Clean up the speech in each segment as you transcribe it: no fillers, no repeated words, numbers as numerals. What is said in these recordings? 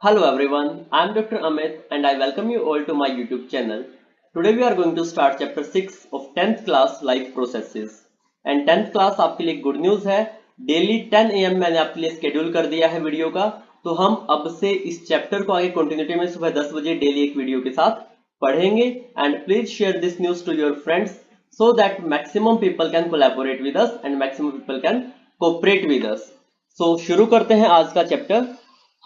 Hello everyone, I am Dr. Amit and I welcome you all to my YouTube channel. Today we are going to start chapter 6 of 10th class life processes. And 10th class आपके लिए good news है, daily 10 AM मैंने आपके लिए schedule कर दिया है video का। तो हम अब से इस चैप्टर को आगे कंटिन्यूटी में सुबह 10 बजे डेली एक वीडियो के साथ पढ़ेंगे। And please share this news to your friends so that maximum people can collaborate with us and maximum people can cooperate with us. So शुरू करते हैं आज का chapter.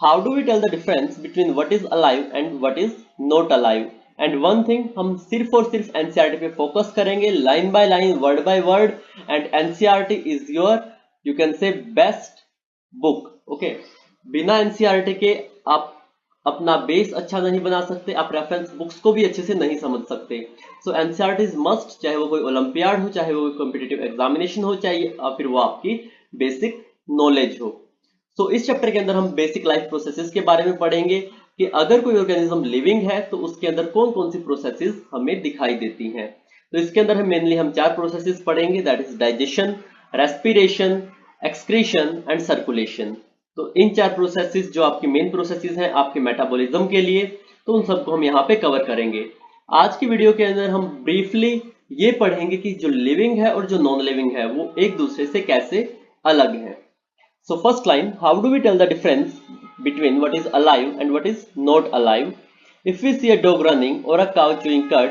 How do we tell the difference between what is alive and what is not alive? And one thing हम सिर्फ और सिर्फ NCERT पे फोकस करेंगे, line by line, word by word. And NCERT is your you can say best book. Okay, बिना NCERT के आप अपना बेस अच्छा नहीं बना सकते, आप रेफरेंस बुक्स को भी अच्छे से नहीं समझ सकते। सो NCERT इज मस्ट, चाहे वो कोई ओलंपियाड हो, चाहे वो कोई कॉम्पिटिटिव एग्जामिनेशन हो, चाहे फिर वो आपकी बेसिक नॉलेज हो। तो इस चैप्टर के अंदर हम बेसिक लाइफ प्रोसेसेस के बारे में पढ़ेंगे कि अगर कोई ऑर्गेनिज्म लिविंग है तो उसके अंदर कौन कौन सी प्रोसेसेस हमें दिखाई देती हैं। तो इसके अंदर हम चार प्रोसेसेस पढ़ेंगे, that is digestion, respiration, excretion and circulation. तो इन चार प्रोसेसेस जो आपकी मेन प्रोसेसेस हैं आपके मेटाबॉलिज्म के लिए, तो उन सबको हम यहाँ पे कवर करेंगे। आज की वीडियो के अंदर हम ब्रीफली ये पढ़ेंगे कि जो लिविंग है और जो नॉन लिविंग है वो एक दूसरे से कैसे अलग है। So first line, how do we tell the difference between what is alive and what is not alive? If we see a dog running or a cow chewing cud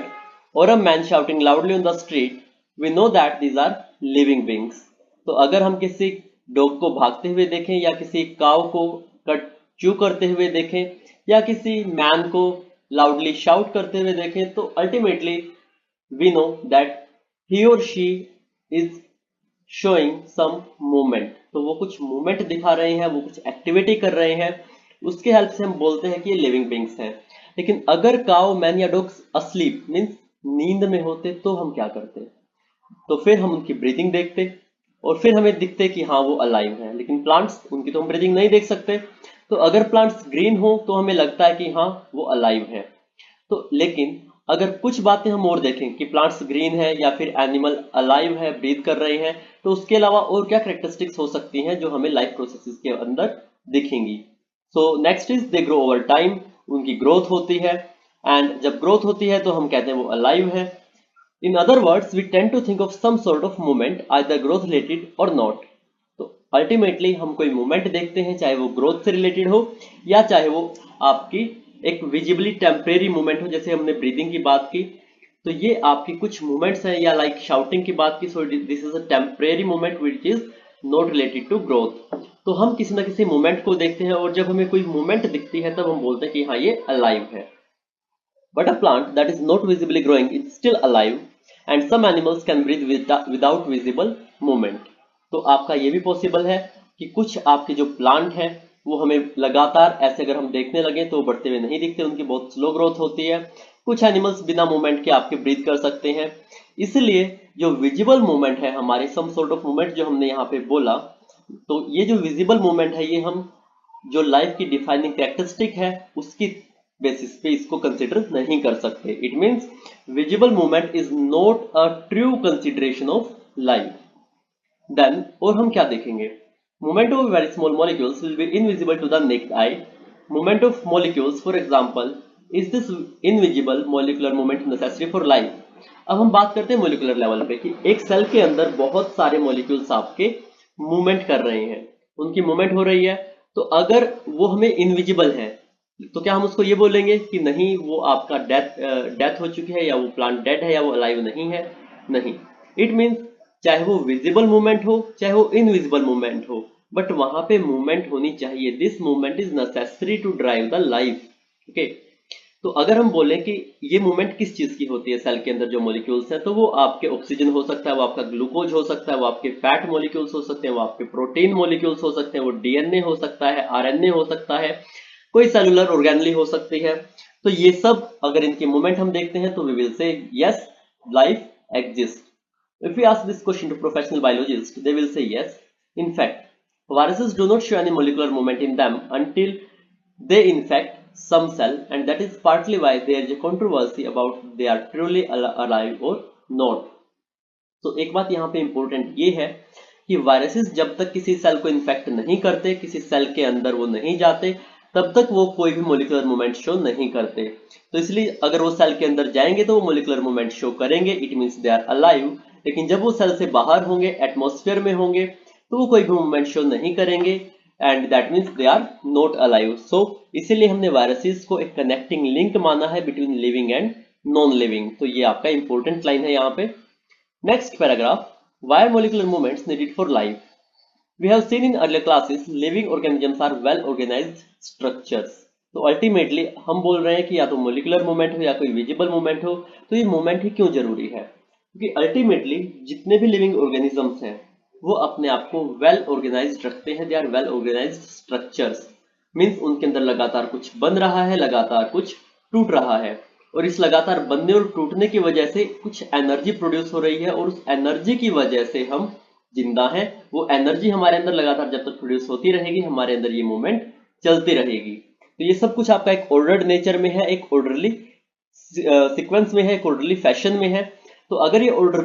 or a man shouting loudly on the street, we know that these are living beings. तो अगर हम किसी dog को भागते हुए देखें या किसी काव को कट च्यू करते हुए देखें या किसी मैन को लाउडली शाउट करते हुए देखें, तो ultimately we know that he और she is showing some movement. तो वो कुछ मूवमेंट दिखा रहे हैं, वो कुछ एक्टिविटी कर रहे हैं, उसके हेल्प से हम बोलते हैं कि ये लिविंग बींग्स हैं। लेकिन अगर काउ, मैन या डॉग्स अस्लीप मींस नींद में होते तो हम क्या करते? तो फिर हम उनकी ब्रीदिंग देखते और फिर हमें दिखते कि हाँ वो अलाइव है। लेकिन प्लांट्स, उनकी तो हम ब्रीदिंग नहीं देख सकते। तो अगर प्लांट्स ग्रीन हो तो हमें लगता है कि हाँ वो अलाइव है। तो लेकिन अगर कुछ बातें हम और देखें कि प्लांट्स ग्रीन है या फिर एनिमल अलाइव है, ब्रीथ कर रहे हैं, तो उसके अलावा और क्या कैरेक्टरिस्टिक्स हो सकती हैं जो हमें लाइफ प्रोसेसेस के अंदर दिखेंगी। So next is they grow over time, उनकी ग्रोथ होती है। एंड जब ग्रोथ होती है तो हम कहते हैं वो अलाइव है। In other words we tend to think of some sort of movement, either growth related और नॉट। तो अल्टीमेटली हम कोई मूवमेंट देखते हैं, चाहे वो ग्रोथ से रिलेटेड हो या चाहे वो आपकी एक विजिबली टेम्परेरी मूवमेंट हो, जैसे हमने ब्रीदिंग की बात की। तो ये आपकी कुछ मूवमेंट्स हैं, या लाइक शाउटिंग की बात की, so this is a temporary movement which is not related to growth. तो हम किसी ना किसी मूवमेंट को देखते हैं और जब हमें कोई मूवमेंट दिखती है तब हम बोलते हैं कि हाँ ये अलाइव है। But a plant that is not visibly growing is still alive and some animals can breathe without visible movement. तो आपका ये भी पॉसिबल है कि कुछ आपके जो प्लांट है वो हमें लगातार ऐसे अगर हम देखने लगे तो बढ़ते हुए नहीं दिखते, उनकी बहुत स्लो ग्रोथ होती है। कुछ एनिमल्स बिना मूवमेंट के आपके ब्रीथ कर सकते हैं। इसलिए जो विजिबल मूवमेंट है हमारे, सम सॉर्ट ऑफ मूवमेंट जो हमने यहाँ पे बोला, तो ये जो विजिबल मूवमेंट है ये हम जो लाइफ की डिफाइनिंग कैरेक्टरिस्टिक है उसकी बेसिस पे इसको कंसिडर नहीं कर सकते। It means visible movement is not a true consideration of life. Then और हम क्या देखेंगे? Movement of very small molecules will be invisible to the naked eye. Movement of molecules, for example, is this invisible molecular movement necessary for life? अब हम बात करते हैं molecular level पे कि एक सेल के अंदर बहुत सारे मॉलिक्यूल्स आपके मूवमेंट कर रहे हैं, उनकी मूवमेंट हो रही है। तो अगर वो हमें इनविजिबल है तो क्या हम उसको ये बोलेंगे कि नहीं वो आपका डेथ हो चुकी है या वो प्लांट डेड है या वो अलाइव नहीं है? नहीं। इट मीन्स चाहे वो विजिबल मूवमेंट हो चाहे वो इनविजिबल मूवमेंट हो, बट वहां पे मूवमेंट होनी चाहिए। This movement is necessary to drive the life. Okay, तो अगर हम बोलें कि ये मूवमेंट किस चीज की होती है सेल के अंदर जो मॉलिक्यूल्स हैं, तो वो आपके ऑक्सीजन हो सकता है, वो आपका ग्लूकोज हो सकता है, वो आपके फैट मॉलिक्यूल्स हो सकते हैं, वो आपके प्रोटीन मॉलिक्यूल्स हो सकते हैं, वो डीएनए हो सकता है, आरएनए हो सकता है, कोई सेलुलर ऑर्गेनेली हो सकती है। तो ये सब अगर इनकी मूवमेंट हम देखते हैं तो we will say yes life exist. If we ask this question to professional biologists, they will say yes. In fact, viruses do not show any molecular movement in them until they infect some cell, and that is partly why there is a controversy about they are truly alive or not. तो एक बात यहाँ पे important ये है कि viruses जब तक किसी सेल को इन्फेक्ट नहीं करते, किसी सेल के अंदर वो नहीं जाते, तब तक वो कोई भी मोलिकुलर मूवमेंट शो नहीं करते। तो इसलिए अगर वो सेल के अंदर जाएंगे तो वो मोलिकुलर मूवमेंट शो करेंगे, it means they are alive. लेकिन जब वो सेल से बाहर होंगे, एटमॉस्फेयर में होंगे, तो वो कोई भी मूवमेंट शो नहीं करेंगे and that means they are not alive. So इसीलिए हमने वायरसेस को एक कनेक्टिंग लिंक माना है between living and non living. तो ये आपका इंपॉर्टेंट लाइन है यहाँ पे। Next paragraph, why molecular movements needed for life? We have seen in earlier classes, living organisms are well organized structures. तो अल्टीमेटली हम बोल रहे हैं कि या तो मोलिकुलर मूवमेंट हो या कोई विजिबल मूवमेंट हो, तो ये मूवमेंट ही क्यों जरूरी है? क्योंकि अल्टीमेटली जितने भी लिविंग ऑर्गेनिजम्स हैं वो अपने आप को वेल ऑर्गेनाइज्ड रखते हैं। They are well organised structures, means उनके अंदर लगातार कुछ बन रहा है, लगातार कुछ टूट रहा है, और इस लगातार बनने और टूटने की वजह से कुछ एनर्जी प्रोड्यूस हो रही है, और उस एनर्जी की वजह से हम जिंदा है। वो एनर्जी हमारे अंदर लगातार जब तक प्रोड्यूस होती रहेगी, हमारे अंदर ये मूवमेंट चलती रहेगी। तो ये सब कुछ आपका एक ऑर्डर्ड नेचर में है, एक ऑर्डरली सीक्वेंस में है, एक ऑर्डरली फैशन में है। तो अगर ये ऑर्डर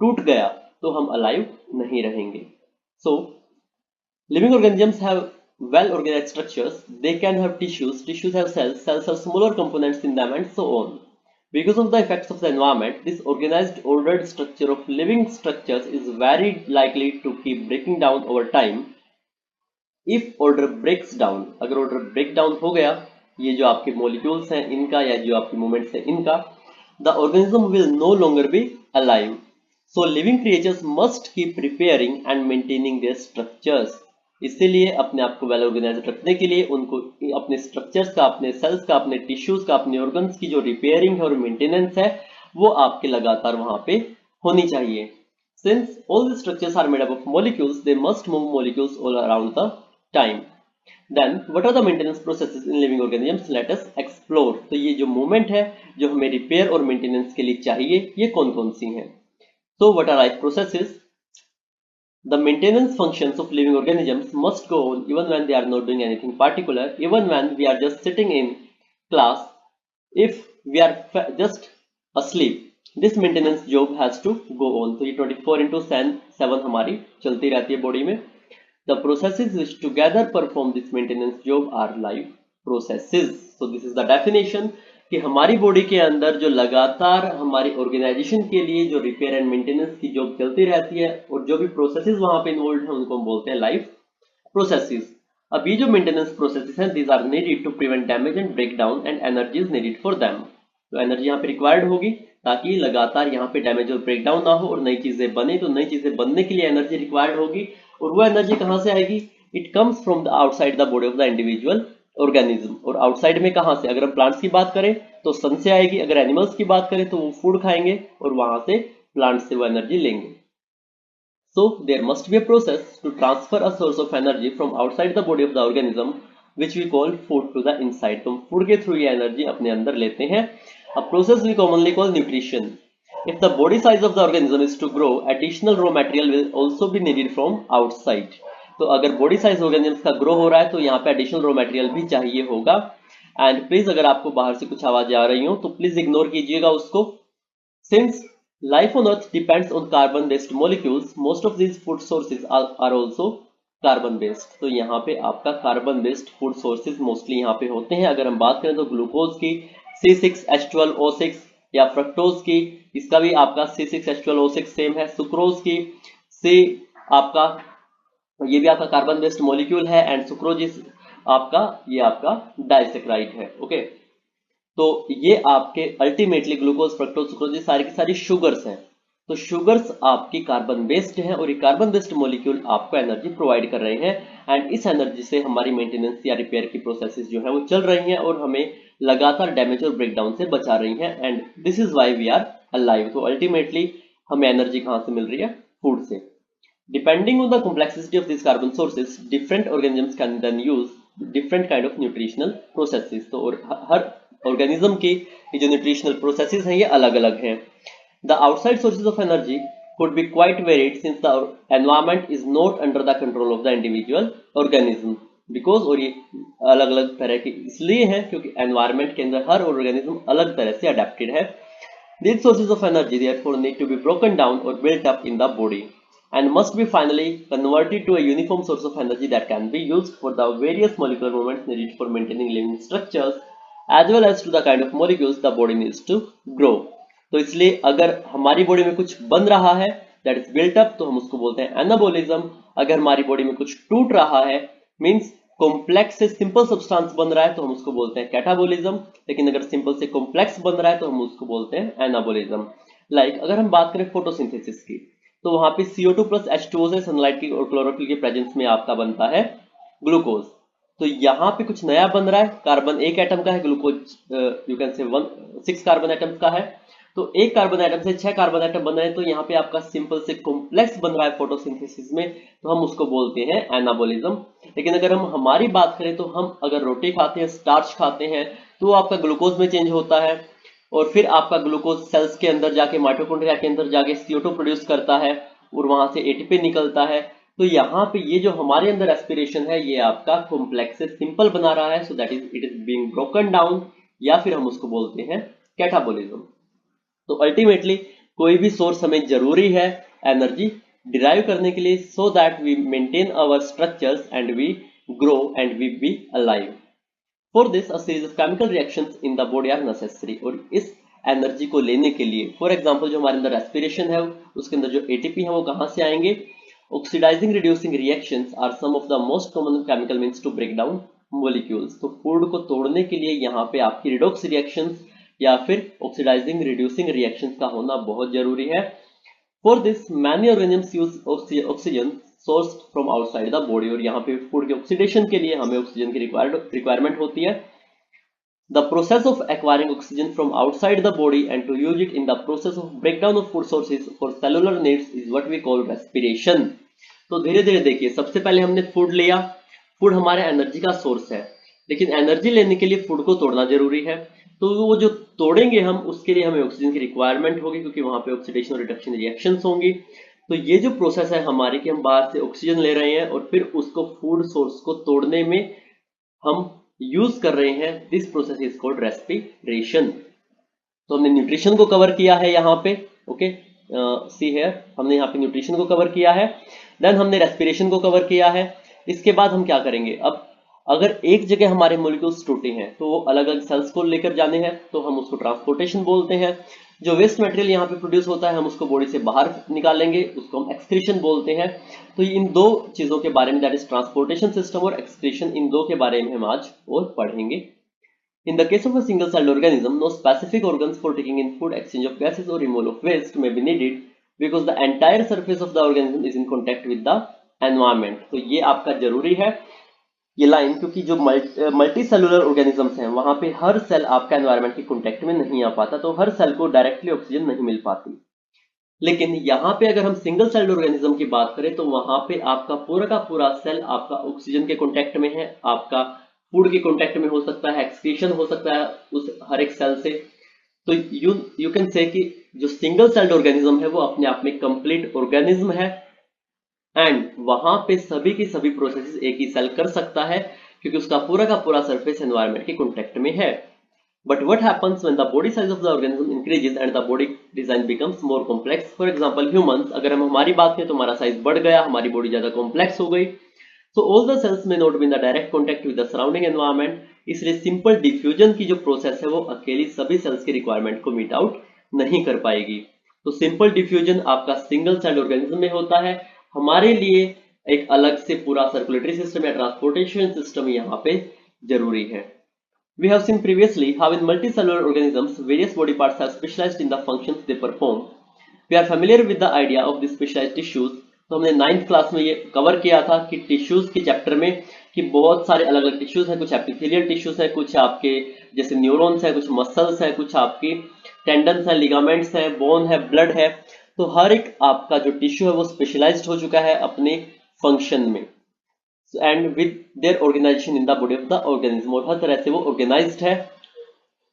टूट गया तो हम अलाइव नहीं रहेंगे। So living organisms have well organized structures. They can have tissues have cells have smaller components in them, and so on. Because of the effects of the environment, this organized ordered structure of living structures is very likely to keep breaking down over time. If order breaks down, अगर order break down हो गया, ये जो आपके molecules हैं इनका या जो आपके movements हैं इनका, the organism will no longer be alive. So living creatures must keep repairing and maintaining their structures. इसीलिए अपने आप को वेल ऑर्गेनाइज्ड रखने के लिए उनको अपने स्ट्रक्चर्स का, अपने सेल्स का, अपने टिश्यूज का, अपने ऑर्गन्स की जो रिपेयरिंग है और मेंटेनेंस है वो आपके लगातार वहां पे होनी चाहिए। Since all the structures are made up of molecules, they must move molecules all around the time. Then what are the maintenance processes in living organisms? Let us explore. तो ये जो मूवमेंट है जो हमें रिपेयर और maintenance के लिए चाहिए, ये कौन कौन सी हैं? So what our life processes? The maintenance functions of living organisms must go on even when they are not doing anything particular, even when we are just sitting in class. If we are just asleep, this maintenance job has to go on. So ये 24/7 हमारी चलती रहती है body में। The processes which together perform this maintenance job are life processes. So this is the definition कि हमारी body के अंदर जो लगातार हमारी ऑर्गेनाइजेशन के लिए जो रिपेयर एंड मेंटेनेंस की जॉब चलती रहती है और जो भी प्रोसेसेस वहां पे इन्वॉल्व है उनको हम बोलते हैं लाइफ प्रोसेसेस। अब ये जो मेंटेनेंस प्रोसेसेस हैं, these are needed to prevent damage and break down and energy is needed for them. तो एनर्जी यहाँ पे रिक्वायर्ड होगी ताकि लगातार यहाँ पे डैमेज और ब्रेक डाउन ना हो और नई चीजें बने। तो नई चीजें बनने के लिए एनर्जी रिक्वायर्ड होगी, और वो एनर्जी कहाँ से आएगी? It comes from the outside the body of the individual organism. और आउटसाइड में कहां से? अगर हम प्लांट्स की बात करें तो सन से आएगी, अगर एनिमल्स की बात करें तो वो फूड खाएंगे और वहां से प्लांट्स से वो एनर्जी लेंगे। So there must be a process to transfer a source of energy from outside the body of the organism which we call food to the inside. तो हम फूड के थ्रू ये एनर्जी अपने अंदर लेते हैं। A process we commonly call nutrition. If the body size of the organism is to grow, additional raw material will also be needed from outside. तो अगर बॉडी साइज ऑर्गेनिजम्स का grow हो रहा है तो यहाँ पे एडिशनल रॉ मटेरियल भी चाहिए होगा। एंड प्लीज अगर आपको बाहर से कुछ आवाजें आ रही हो तो प्लीज इग्नोर कीजिएगा उसको। Since life on earth depends on carbon based molecules, most of these food sources are also carbon based. तो यहाँ पे आपका carbon based food sources mostly यहाँ पे होते हैं। अगर हम बात करें तो ग्लूकोज की C6H12O6 या फ्रक्टोज की, इसका भी आपका C6H12O6 सेम है। सुक्रोज की से आपका ये भी आपका कार्बन बेस्ड मॉलिक्यूल है, एंड सुक्रोज आपका ये आपका डाइसेक्राइड है। ओके, तो ये आपके अल्टीमेटली ग्लूकोज, फ्रक्टोज, सुक्रोज सारी की सारी शुगर्स हैं। तो शुगर्स आपकी कार्बन बेस्ड हैं और ये कार्बन बेस्ड मॉलिक्यूल आपको एनर्जी प्रोवाइड कर रहे हैं, एंड इस एनर्जी से हमारी मेंटेनेंस या रिपेयर की प्रोसेसेस जो है वो चल रही हैं और हमें लगातार डैमेज और ब्रेकडाउन से बचा रही हैं, and this is why we are alive. तो अल्टीमेटली हमें एनर्जी कहां से मिल रही है? फूड से। Depending on the complexity of these carbon sources, different organisms can then use different kind of nutritional processes. तो हर organism की ये जो nutritional processes हैं ये अलग अलग हैं। The outside sources of energy could be quite varied since the environment is not under the control of the individual organism. Because और ये अलग अलग तरह के इसलिए हैं क्योंकि environment के अंदर हर organism अलग तरह से adapted है। These sources of energy therefore need to be broken down or built up in the body. and must be finally converted to a uniform source of energy that can be used for the various molecular movements needed for maintaining living structures as well as to the kind of molecules the body needs to grow. तो इसलिए अगर हमारी body में कुछ बन रहा है that is built up तो हम उसको बोलते हैं एनाबोलिज्म। अगर हमारी बॉडी में कुछ टूट रहा है मींस कॉम्प्लेक्स से सिंपल सब्सटेंस बन रहा है तो हम उसको बोलते हैं कैटाबोलिज्म। लेकिन अगर सिंपल से कॉम्प्लेक्स बन रहा है तो हम उसको बोलते हैं एनाबोलिज्म। लाइक अगर हम बात करें फोटोसिंथेसिस की तो वहां पे CO2 प्लस H2O से सनलाइट की और क्लोरोफिल के प्रेजेंस में आपका बनता है ग्लूकोज। तो यहाँ पे कुछ नया बन रहा है, कार्बन एक एटम का है, glucose you can say 6 carbon atoms का है। तो एक कार्बन एटम से 6 कार्बन एटम बन रहे हैं तो यहाँ पे आपका सिंपल से कॉम्प्लेक्स बन रहा है फोटोसिंथेसिस में तो हम उसको बोलते हैं एनाबोलिज्म। लेकिन अगर हम हमारी बात करें तो हम अगर रोटी खाते हैं, स्टार्च खाते हैं तो आपका ग्लूकोज में चेंज होता है और फिर आपका ग्लूकोज सेल्स के अंदर जाके माइटोकॉन्ड्रिया के अंदर जाके CO2 प्रोड्यूस करता है और वहां से ATP निकलता है। तो यहाँ पे ये जो हमारे अंदर रेस्पिरेशन है ये आपका कॉम्प्लेक्स से सिंपल बना रहा है, so that is it is being broken down या फिर हम उसको बोलते हैं कैटाबोलिज्म। तो अल्टीमेटली कोई भी सोर्स हमें जरूरी है एनर्जी डिराइव करने के लिए so that we maintain our structures and we grow and we be alive. For this, a series of chemical reactions in the body are necessary। और इस एनर्जी को लेने के लिए फॉर एग्जांपल जो हमारे अंदर रेस्पिरेशन है उसके अंदर जो ATP है वो कहां से आएंगे? Oxidising reducing reactions are some of the most common chemical means to break down molecules. तो फूड को तोड़ने के लिए यहाँ पे आपकी रिडॉक्स रिएक्शंस या फिर ऑक्सीडाइजिंग रिड्यूसिंग रिएक्शंस का होना बहुत जरूरी है। For this many organisms use oxygen sourced from outside the body. और यहाँ पे फूड के ऑक्सीडेशन के लिए हमें ऑक्सीजन की रिक्वायरमेंट होती है। The process of acquiring oxygen from outside the body and to use it in the process of breakdown of food sources for cellular needs is what we call respiration. तो धीरे धीरे देखिए, सबसे पहले हमने फूड लिया, फूड हमारे energy का सोर्स है, लेकिन एनर्जी लेने के लिए फूड को तोड़ना जरूरी है। तो वो जो तोड़ेंगे हम उसके लिए हमें ऑक्सीजन की रिक्वायरमेंट होगी क्योंकि वहां पे ऑक्सीडेशन और रिडक्शन रिएक्शंस होंगी। तो ये जो प्रोसेस है हमारी कि हम बाहर से ऑक्सीजन ले रहे हैं और फिर उसको फूड सोर्स को तोड़ने में हम यूज कर रहे हैं, this process is called respiration. तो हमने न्यूट्रिशन को कवर किया है यहाँ पे, ओके सी हियर हमने यहाँ पे न्यूट्रिशन को कवर किया है, देन हमने रेस्पिरेशन को कवर किया है। इसके बाद हम क्या करेंगे, अब अगर एक जगह हमारे मॉलिक्यूल्स टूटे हैं तो वो अलग अलग सेल्स को लेकर जाने हैं तो हम उसको ट्रांसपोर्टेशन बोलते हैं। जो वेस्ट मटेरियल यहाँ पे प्रोड्यूस होता है हम उसको बॉडी से बाहर निकालेंगे, उसको हम एक्सक्रीशन बोलते हैं। तो इन दो चीजों के बारे में दैट इज ट्रांसपोर्टेशन सिस्टम और एक्सक्रीशन, इन दो के बारे में हम आज और पढ़ेंगे। In the case of a single celled organism, no specific organs for taking in food, exchange of gases or removal of waste may be needed because the entire surface of the organism is in contact with the environment। तो ये आपका जरूरी है ये line, क्योंकि जो multi cellular organisms हैं वहां पे हर सेल आपका एनवायरनमेंट के कांटेक्ट में नहीं आ पाता, तो हर सेल को डायरेक्टली ऑक्सीजन नहीं मिल पाती। लेकिन यहाँ पे अगर हम सिंगल सेल्ड ऑर्गेनिज्म की बात करें तो वहां पे आपका पूरा का पूरा सेल आपका ऑक्सीजन के कांटेक्ट में है, आपका फूड के कांटेक्ट में हो सकता है, एक्सक्रीशन हो सकता है उस हर एक सेल से। तो यू कैन से कि जो सिंगल सेल्ड ऑर्गेनिज्म है वो अपने आप में कंप्लीट ऑर्गेनिज्म है एंड वहां पे सभी की सभी प्रोसेसेस एक ही सेल कर सकता है क्योंकि उसका पूरा का पूरा सरफेस एनवायरनमेंट के कांटेक्ट में है। But what happens when the body size of the organism increases and the body design becomes more complex. For example humans, अगर हम हमारी बात करें तो हमारा साइज बढ़ गया, हमारी बॉडी ज्यादा कॉम्प्लेक्स हो गई। सो ऑल द सेल्स में not be in the direct contact with the surrounding environment, इसलिए सिंपल डिफ्यूजन की जो प्रोसेस है वो अकेली सभी सेल्स की रिक्वायरमेंट को मीट आउट नहीं कर पाएगी। तो सिंपल डिफ्यूजन आपका सिंगल सेल ऑर्गेनिज्म में होता है। हमारे लिए एक अलग से पूरा सर्कुलेटरी सिस्टम या ट्रांसपोर्टेशन सिस्टम यहाँ पे जरूरी है। We have seen previously how in multicellular organisms various body parts are specialized in the functions they perform. We are familiar with the idea of the specialized tissues। तो हमने 9th class में ये cover किया था कि tissues के chapter में कि बहुत सारे अलग अलग टिश्यूज हैं, कुछ एपिथेलियल टिश्यूज हैं, कुछ आपके जैसे न्यूरॉन्स हैं, कुछ मसल्स हैं, कुछ आपकी टेंडन्स हैं, लिगामेंट्स हैं, बोन है, ब्लड है। तो हर एक आपका जो टिश्यू है वो स्पेशलाइज्ड हो चुका है अपने फंक्शन में and with their organisation in the body of the organism, और हर तरह से वो ऑर्गेनाइज्ड है।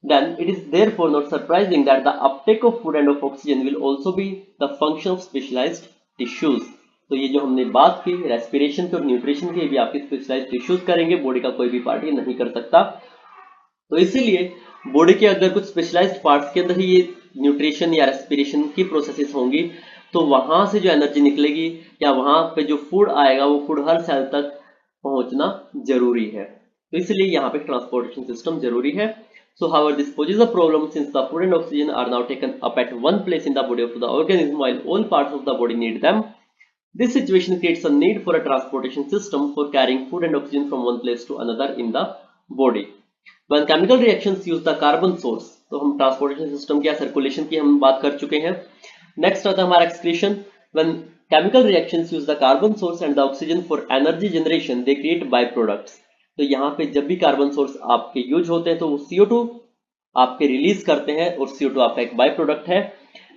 Then it is therefore not surprising that the uptake of food and of oxygen will also be the function of specialized tissues। तो ये जो हमने बात की रेस्पिरेशन की और न्यूट्रिशन की, भी आपके स्पेशलाइज्ड टिश्यूज करेंगे, बॉडी का कोई भी पार्ट ये नहीं कर सकता। तो इसीलिए बॉडी के अगर कुछ स्पेशलाइज्ड पार्ट्स के अंदर ही ये न्यूट्रिशन या रेस्पिरेशन की प्रोसेसेस होंगी, तो वहां से जो एनर्जी निकलेगी या वहां पे जो फूड आएगा वो फूड हर सेल तक पहुंचना जरूरी है। तो इसलिए यहाँ पे ट्रांसपोर्टेशन सिस्टम जरूरी है। So however, this poses a problem since the food and oxygen are now taken up at one place in the body of the organism while all parts of the body need them. This situation creates a need for a transportation system for carrying food and oxygen from one place to another in the body. When chemical reactions use the carbon source, तो हम transportation system क्या circulation की हम बात कर चुके हैं। Next आता है हमारा excretion. When chemical reactions use the carbon source and the oxygen for energy generation, they create byproducts. तो यहाँ पे जब भी कार्बन सोर्स आपके यूज होते हैं तो वो CO2 आपके रिलीज करते हैं और CO2 आपका एक बाय प्रोडक्ट है।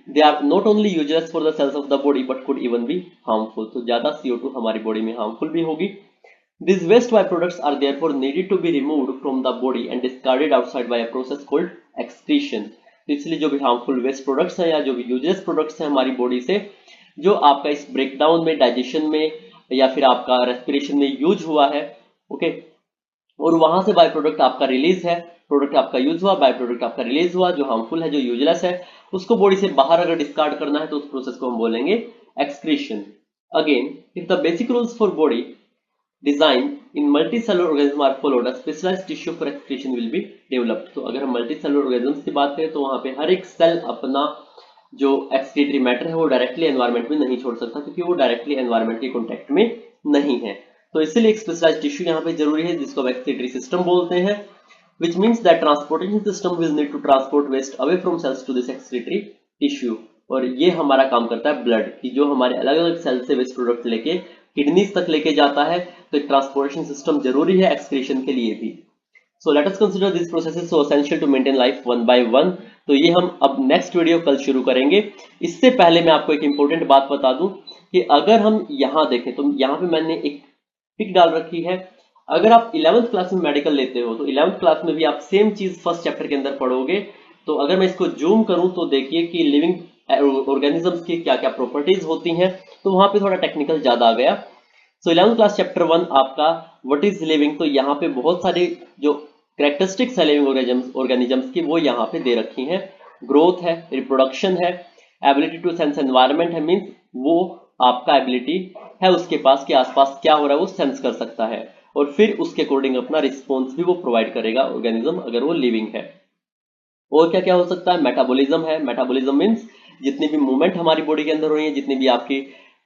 They are not only useless for the cells of the body but could even be harmful. तो ज्यादा CO2 हमारी बॉडी में हार्मफुल भी होगी। These waste byproducts are therefore needed to be removed from the body and discarded outside by a process called excretion. तो इसलिए जो भी हार्मफुल वेस्ट प्रोडक्ट्स हैं या जो भी यूजलेस प्रोडक्ट्स हैं हमारी बॉडी से, जो आपका इस ब्रेकडाउन में, डाइजेशन में या फिर आपका रेस्पिरेशन में यूज हुआ है, ओके, और वहां से बाय प्रोडक्ट आपका रिलीज है, प्रोडक्ट आपका यूज हुआ, बाय प्रोडक्ट आपका रिलीज हुआ, जो हार्मफुल है, जो यूजलेस है, उसको बॉडी से बाहर अगर डिस्कार्ड करना है तो उस प्रोसेस को हम बोलेंगे excretion. Again, if the basic rules for body design in multicellular organism are followed, a specialised tissue for excretion will be developed. तो अगर हम मल्टीसेलुलर ऑर्गेनिज्म्स की बात करें तो वहां पे हर एक सेल अपना जो एक्सक्रीटरी मैटर है वो डायरेक्टली एनवायरमेंट में नहीं छोड़ सकता, क्योंकि वो डायरेक्टली एनवायरमेंट के कॉन्टेक्ट में नहीं है। तो इसीलिए एक स्पेशलाइज्ड टिश्यू यहाँ पे जरूरी है जिसको एक्सक्रीटरी सिस्टम बोलते हैं, which means that transportation system will need to transport waste away from cells to this excretory tissue। और ये हमारा काम करता है ब्लड की, जो हमारे अलग अलग सेल से वेस्ट प्रोडक्ट लेके किडनीज तक लेके जाता है। तो एक ट्रांसपोर्टेशन सिस्टम जरूरी है एक्सक्रीशन के लिए भी। So let us consider this processes so essential to maintain life one by one. तो ये हम अब नेक्स्ट वीडियो कल शुरू करेंगे। इससे पहले मैं आपको एक इंपॉर्टेंट बात बता दूं कि अगर हम यहाँ देखें तो यहाँ पे मैंने एक पिक डाल रखी है। अगर आप 11th क्लास में मेडिकल लेते हो तो 11th क्लास में भी आप सेम चीज फर्स्ट चैप्टर के अंदर पढ़ोगे। तो अगर मैं इसको जूम करूं तो देखिए कि लिविंग ऑर्गेनिजम्स की क्या क्या प्रॉपर्टीज होती हैं, तो वहां पे थोड़ा टेक्निकल ज्यादा आ गया। सो 11th क्लास चैप्टर 1 आपका व्हाट इज लिविंग, तो यहाँ पे बहुत सारे जो कैरेक्टरिस्टिक्स है लिविंग ऑर्गेनिजम्स की वो यहाँ पे दे रखी हैं। ग्रोथ है, रिप्रोडक्शन है, एबिलिटी टू सेंस एनवायरमेंट है, मीन्स वो आपका एबिलिटी है उसके पास कि आसपास क्या हो रहा है वो सेंस कर सकता है, और फिर उसके अकॉर्डिंग अपना रिस्पॉन्स भी वो प्रोवाइड करेगा ऑर्गेनिज्म अगर वो लिविंग है। और क्या क्या हो सकता है, मेटाबॉलिज्म है। मेटाबॉलिज्म मीन्स जितनी भी मूवमेंट हमारी बॉडी के अंदर हो रही है, जितनी भी आपकी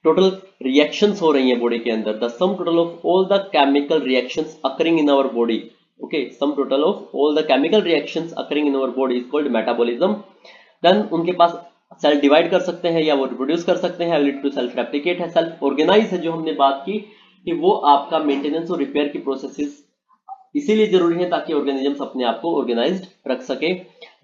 टोटल रिएक्शंस हो रही है बॉडी के अंदर, the sum total of all the chemical reactions occurring in our body, okay, sum total of all the chemical reactions occurring in our body is called metabolism. Then उनके पास cell divide कर सकते हैं या वो reproduce कर सकते हैं, एबिलिटी टू सेल्फ रेप्लिकेट है, सेल्फ ऑर्गेनाइज है, जो हमने बात की कि वो आपका मेंटेनेंस और रिपेयर की प्रोसेसेस इसीलिए जरूरी है ताकि ऑर्गेनिजम्स अपने आप को ऑर्गेनाइज्ड रख सके।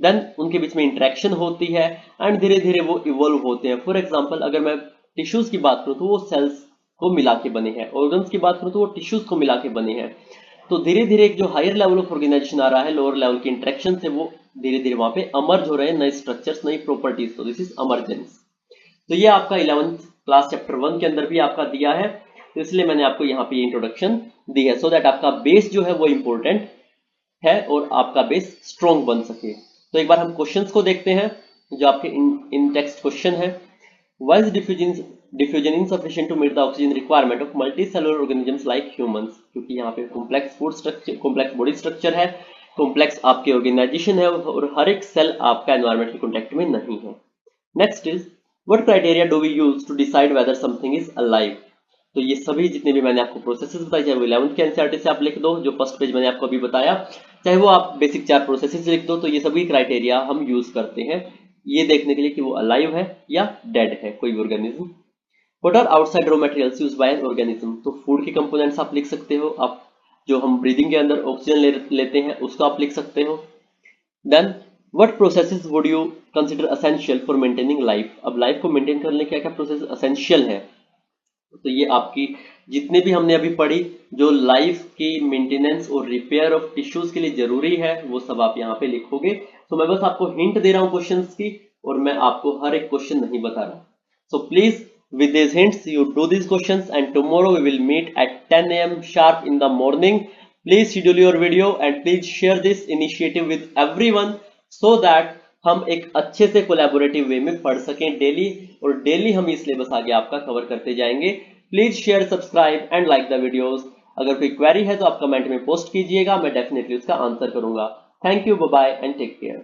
देन उनके बीच में इंटरेक्शन होती है एंड धीरे धीरे वो इवॉल्व होते हैं। फॉर एग्जांपल अगर मैं टिश्यूज की बात करूं तो वो सेल्स को मिला के बने हैं, ऑर्गन्स की बात करूं तो वो टिश्यूज को मिला के बने हैं। तो धीरे धीरे एक जो हायर लेवल ऑफ ऑर्गेनाइजेशन आ रहा है, लोअर लेवल की इंटरेक्शन से वो धीरे धीरे वहां पे अमर्ज हो रहे हैं नए स्ट्रक्चर्स, नई प्रॉपर्टीज। तो दिस इज अमर्जेंस। तो ये आपका 11th क्लास चैप्टर 1 के अंदर भी आपका दिया है, तो इसलिए मैंने आपको यहाँ पे इंट्रोडक्शन दी है, सो दैट आपका बेस जो है वो इंपॉर्टेंट है और आपका बेस स्ट्रॉन्ग बन सके। तो एक बार हम क्वेश्चंस को देखते हैं जो आपके इन टेक्स्ट क्वेश्चन है। Why is diffusion insufficient to meet the oxygen requirement of multicellular organisms like humans? क्योंकि यहाँ पे complex food structure, complex body structure है, कॉम्प्लेक्स आपके ऑर्गेनाइजेशन है और हर एक सेल आपका एनवायरमेंट के कॉन्टेक्ट में नहीं है। Next is what criteria do we use to decide whether something is alive. तो ये सभी जितने भी मैंने आपको प्रोसेसेस बताए, चाहे वो 11th के एनसीईआरटी से आप लिख दो, जो फर्स्ट पेज मैंने आपको अभी बताया, चाहे वो आप बेसिक 4 प्रोसेसेस लिख दो, तो ये सभी क्राइटेरिया हम यूज करते हैं ये देखने के लिए कि वो अलाइव है या डेड है कोई भी organism. What are outside raw materials used by an organism, तो फूड के कंपोनेंट्स आप लिख सकते हो, आप जो हम ब्रीदिंग के अंदर ऑक्सीजन लेते हैं उसको आप लिख सकते हो। Then what processes would you consider essential for maintaining life, अब लाइफ को मेंटेन करने क्या क्या प्रोसेस एसेंशियल है, तो ये आपकी जितने भी हमने अभी पढ़ी जो लाइफ की मेंटेनेंस और रिपेयर ऑफ टिश्यूज के लिए जरूरी है वो सब आप यहाँ पे लिखोगे। तो मैं बस आपको हिंट दे रहा हूँ क्वेश्चंस की, और मैं आपको हर एक क्वेश्चन नहीं बता रहा। So please with this hints you do this questions and tomorrow we will meet at 10 AM sharp in the morning. Please schedule your video and please share this initiative with everyone so that हम एक अच्छे से collaborative way में पढ़ सकें daily, और daily हम ये सिलेबस आगे आपका कवर करते जाएंगे। Please share, subscribe and like the videos. अगर कोई क्वेरी है तो आप कमेंट में पोस्ट कीजिएगा, मैं डेफिनेटली उसका आंसर करूंगा। Thank you, bye bye and take care.